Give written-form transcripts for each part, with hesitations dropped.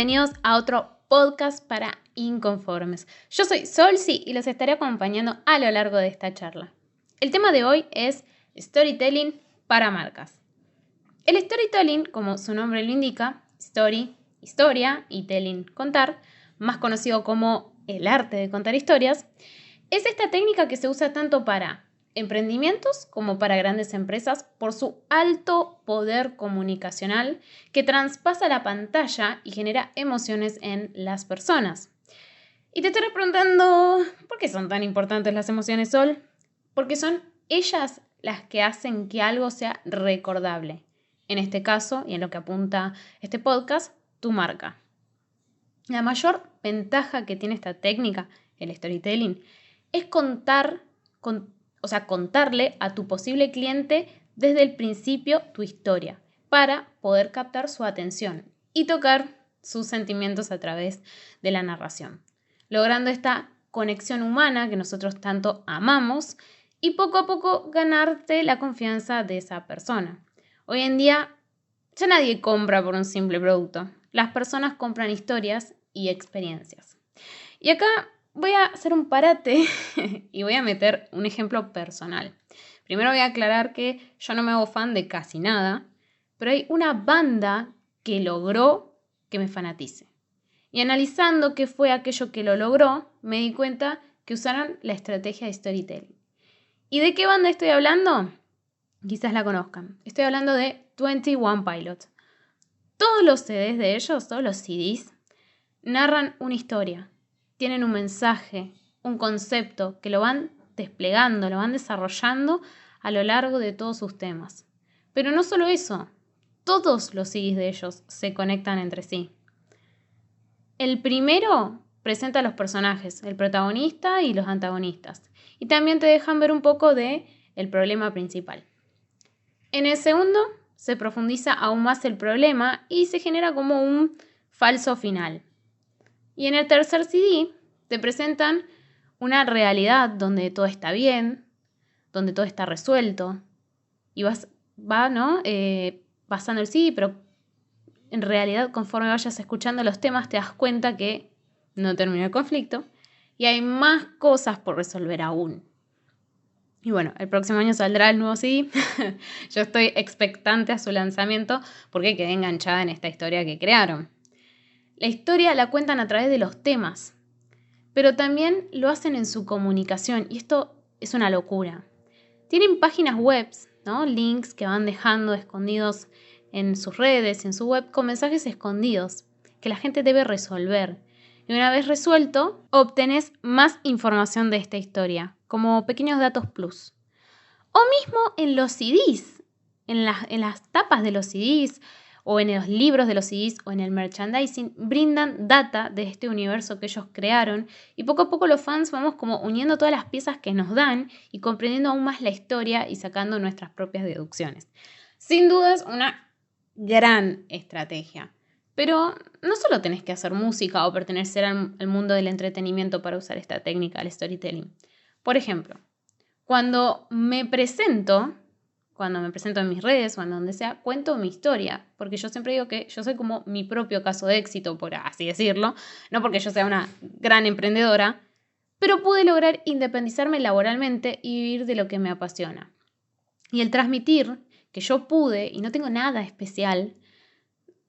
Bienvenidos a otro podcast para inconformes. Yo soy Solsi y los estaré acompañando a lo largo de esta charla. El tema de hoy es storytelling para marcas. El storytelling, como su nombre lo indica, story, historia y telling, contar, más conocido como el arte de contar historias, es esta técnica que se usa tanto para emprendimientos como para grandes empresas por su alto poder comunicacional que traspasa la pantalla y genera emociones en las personas. Y te estaré preguntando, ¿por qué son tan importantes las emociones, Sol? Porque son ellas las que hacen que algo sea recordable. En este caso, y en lo que apunta este podcast, tu marca. La mayor ventaja que tiene esta técnica, el storytelling, es contarle a tu posible cliente desde el principio tu historia para poder captar su atención y tocar sus sentimientos a través de la narración, logrando esta conexión humana que nosotros tanto amamos y poco a poco ganarte la confianza de esa persona. Hoy en día ya nadie compra por un simple producto. Las personas compran historias y experiencias. Y acá voy a hacer un parate y voy a meter un ejemplo personal. Primero voy a aclarar que yo no me hago fan de casi nada, pero hay una banda que logró que me fanatice. Y analizando qué fue aquello que lo logró, me di cuenta que usaron la estrategia de storytelling. ¿Y de qué banda estoy hablando? Quizás la conozcan. Estoy hablando de 21 Pilots. Todos los CDs de ellos, todos los CDs, narran una historia, tienen un mensaje, un concepto que lo van desplegando, lo van desarrollando a lo largo de todos sus temas. Pero no solo eso, todos los CDs de ellos se conectan entre sí. El primero presenta a los personajes, el protagonista y los antagonistas, y también te dejan ver un poco de el problema principal. En el segundo se profundiza aún más el problema y se genera como un falso final. Y en el tercer CD te presentan una realidad donde todo está bien, donde todo está resuelto. Y pasando el CD, pero en realidad conforme vayas escuchando los temas te das cuenta que no terminó el conflicto y hay más cosas por resolver aún. Y bueno, el próximo año saldrá el nuevo CD. Yo estoy expectante a su lanzamiento porque quedé enganchada en esta historia que crearon. La historia la cuentan a través de los temas, pero también lo hacen en su comunicación y esto es una locura. Tienen páginas web, ¿no? Links que van dejando escondidos en sus redes y en su web con mensajes escondidos que la gente debe resolver. Y una vez resuelto, obtenés más información de esta historia, como pequeños datos plus. O mismo en los CDs, en las tapas de los CDs, o en los libros de los CDs, o en el merchandising, brindan data de este universo que ellos crearon, y poco a poco los fans vamos como uniendo todas las piezas que nos dan, y comprendiendo aún más la historia, y sacando nuestras propias deducciones. Sin duda es una gran estrategia. Pero no solo tenés que hacer música o pertenecer al mundo del entretenimiento para usar esta técnica, el storytelling. Por ejemplo, cuando me presento en mis redes o en donde sea, cuento mi historia, porque yo siempre digo que yo soy como mi propio caso de éxito, por así decirlo, no porque yo sea una gran emprendedora, pero pude lograr independizarme laboralmente y vivir de lo que me apasiona. Y el transmitir que yo pude, y no tengo nada especial,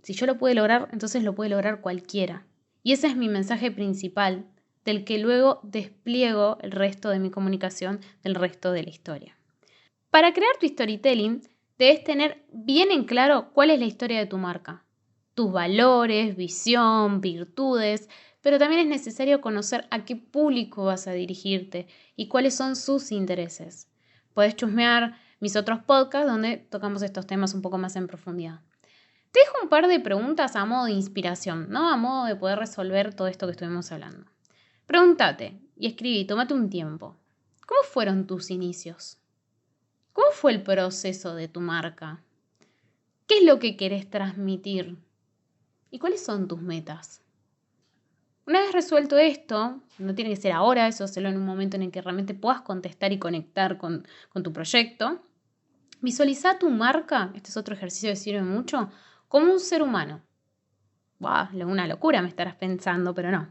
si yo lo pude lograr, entonces lo puede lograr cualquiera. Y ese es mi mensaje principal, del que luego despliego el resto de mi comunicación, del resto de la historia. Para crear tu storytelling, debes tener bien en claro cuál es la historia de tu marca, tus valores, visión, virtudes, pero también es necesario conocer a qué público vas a dirigirte y cuáles son sus intereses. Puedes chusmear mis otros podcasts donde tocamos estos temas un poco más en profundidad. Te dejo un par de preguntas a modo de inspiración, ¿no? A modo de poder resolver todo esto que estuvimos hablando. Pregúntate y escribí, tómate un tiempo. ¿Cómo fueron tus inicios? ¿Cómo fue el proceso de tu marca? ¿Qué es lo que querés transmitir? ¿Y cuáles son tus metas? Una vez resuelto esto, no tiene que ser ahora, eso hacerlo en un momento en el que realmente puedas contestar y conectar con tu proyecto. Visualiza tu marca, este es otro ejercicio que sirve mucho, como un ser humano. ¡Wow! Una locura me estarás pensando, pero no.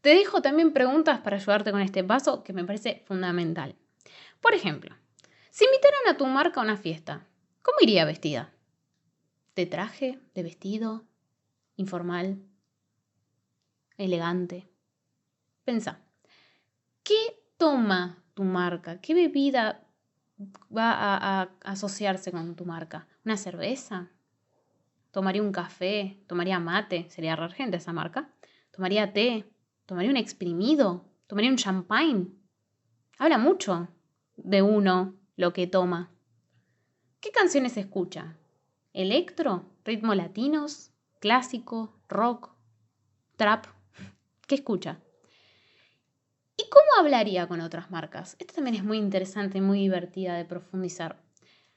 Te dejo también preguntas para ayudarte con este paso que me parece fundamental. Por ejemplo, si invitaran a tu marca a una fiesta, ¿cómo iría vestida? ¿De traje? ¿De vestido? ¿Informal? ¿Elegante? Pensá, ¿qué toma tu marca? ¿Qué bebida va a asociarse con tu marca? ¿Una cerveza? ¿Tomaría un café? ¿Tomaría mate? Sería re argenta esa marca. ¿Tomaría té? ¿Tomaría un exprimido? ¿Tomaría un champagne? Habla mucho de uno lo que toma. ¿Qué canciones escucha? ¿Electro? ¿Ritmos latinos? ¿Clásico? ¿Rock? ¿Trap? ¿Qué escucha? ¿Y cómo hablaría con otras marcas? Esta también es muy interesante y muy divertida de profundizar.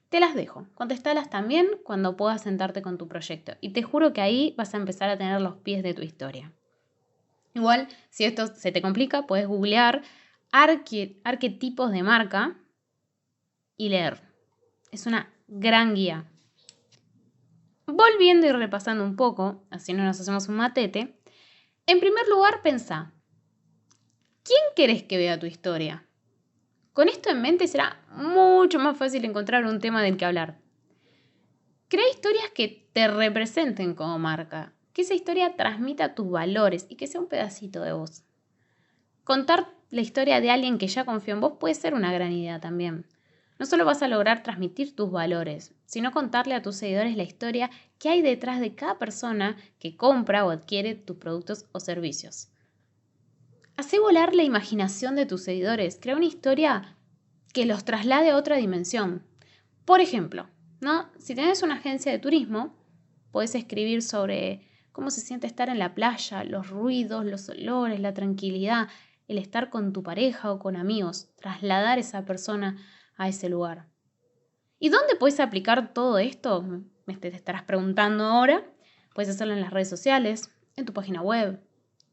Te las dejo. Contestalas también cuando puedas sentarte con tu proyecto. Y te juro que ahí vas a empezar a tener los pies de tu historia. Igual, si esto se te complica, puedes googlear arquetipos de marca y leer. Es una gran guía. Volviendo y repasando un poco, así no nos hacemos un matete, en primer lugar pensá, ¿quién querés que vea tu historia? Con esto en mente será mucho más fácil encontrar un tema del que hablar. Crea historias que te representen como marca, que esa historia transmita tus valores y que sea un pedacito de vos. Contar la historia de alguien que ya confió en vos puede ser una gran idea también. No solo vas a lograr transmitir tus valores, sino contarle a tus seguidores la historia que hay detrás de cada persona que compra o adquiere tus productos o servicios. Hacé volar la imaginación de tus seguidores, crea una historia que los traslade a otra dimensión. Por ejemplo, ¿no? Si tenés una agencia de turismo, podés escribir sobre cómo se siente estar en la playa, los ruidos, los olores, la tranquilidad, el estar con tu pareja o con amigos, trasladar a esa persona a ese lugar. ¿Y dónde puedes aplicar todo esto? Te estarás preguntando ahora. Puedes hacerlo en las redes sociales, en tu página web,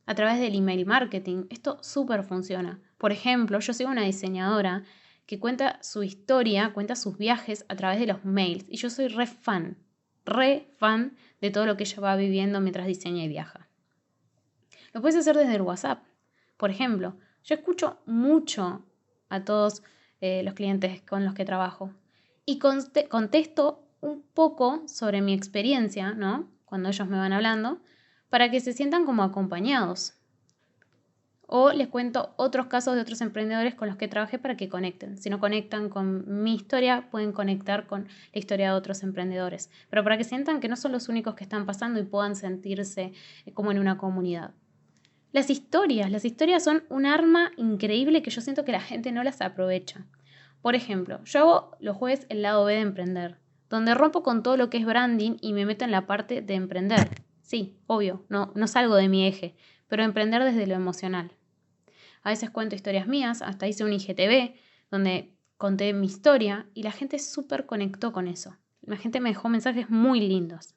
a través del email marketing. Esto súper funciona. Por ejemplo, yo sigo una diseñadora que cuenta su historia, cuenta sus viajes a través de los mails. Y yo soy re fan de todo lo que ella va viviendo mientras diseña y viaja. Lo puedes hacer desde el WhatsApp. Por ejemplo, yo escucho mucho a todos los clientes con los que trabajo y contesto un poco sobre mi experiencia, ¿no? Cuando ellos me van hablando, para que se sientan como acompañados. O les cuento otros casos de otros emprendedores con los que trabajé para que conecten. Si no conectan con mi historia, pueden conectar con la historia de otros emprendedores. Pero para que sientan que no son los únicos que están pasando y puedan sentirse como en una comunidad. Las historias son un arma increíble que yo siento que la gente no las aprovecha. Por ejemplo, yo hago los jueves el lado B de emprender, donde rompo con todo lo que es branding y me meto en la parte de emprender. Sí, obvio, no salgo de mi eje, pero emprender desde lo emocional. A veces cuento historias mías, hasta hice un IGTV donde conté mi historia y la gente súper conectó con eso. La gente me dejó mensajes muy lindos.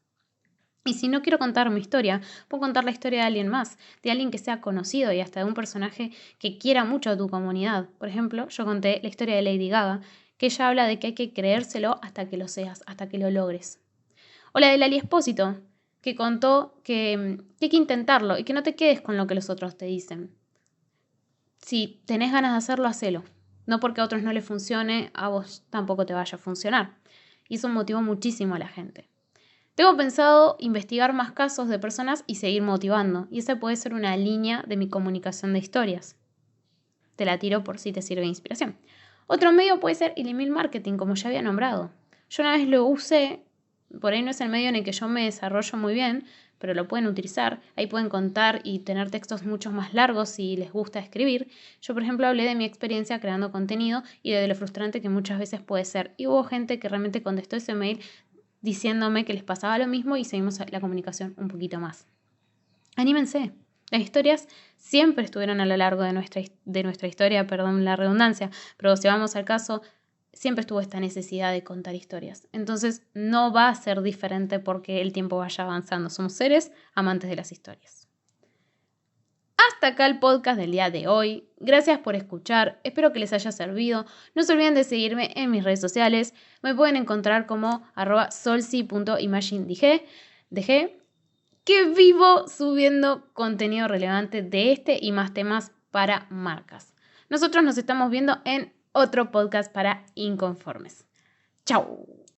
Y si no quiero contar mi historia, puedo contar la historia de alguien más, de alguien que sea conocido y hasta de un personaje que quiera mucho a tu comunidad. Por ejemplo, yo conté la historia de Lady Gaga, que ella habla de que hay que creérselo hasta que lo seas, hasta que lo logres. O la de Lali Espósito, que contó que hay que intentarlo y que no te quedes con lo que los otros te dicen. Si tenés ganas de hacerlo, hacelo. No porque a otros no les funcione, a vos tampoco te vaya a funcionar. Y eso motivó muchísimo a la gente. Tengo pensado investigar más casos de personas y seguir motivando. Y esa puede ser una línea de mi comunicación de historias. Te la tiro por si te sirve de inspiración. Otro medio puede ser el email marketing, como ya había nombrado. Yo una vez lo usé, por ahí no es el medio en el que yo me desarrollo muy bien, pero lo pueden utilizar. Ahí pueden contar y tener textos mucho más largos si les gusta escribir. Yo, por ejemplo, hablé de mi experiencia creando contenido y de lo frustrante que muchas veces puede ser. Y hubo gente que realmente contestó ese mail diciéndome que les pasaba lo mismo y seguimos la comunicación un poquito más. Anímense. Las historias siempre estuvieron a lo largo de nuestra historia, perdón la redundancia, pero si vamos al caso, siempre estuvo esta necesidad de contar historias. Entonces no va a ser diferente porque el tiempo vaya avanzando. Somos seres amantes de las historias. Hasta acá el podcast del día de hoy. Gracias por escuchar. Espero que les haya servido. No se olviden de seguirme en mis redes sociales. Me pueden encontrar como @solsi.imaginedg. que vivo subiendo contenido relevante de este y más temas para marcas. Nosotros nos estamos viendo en otro podcast para inconformes. ¡Chao!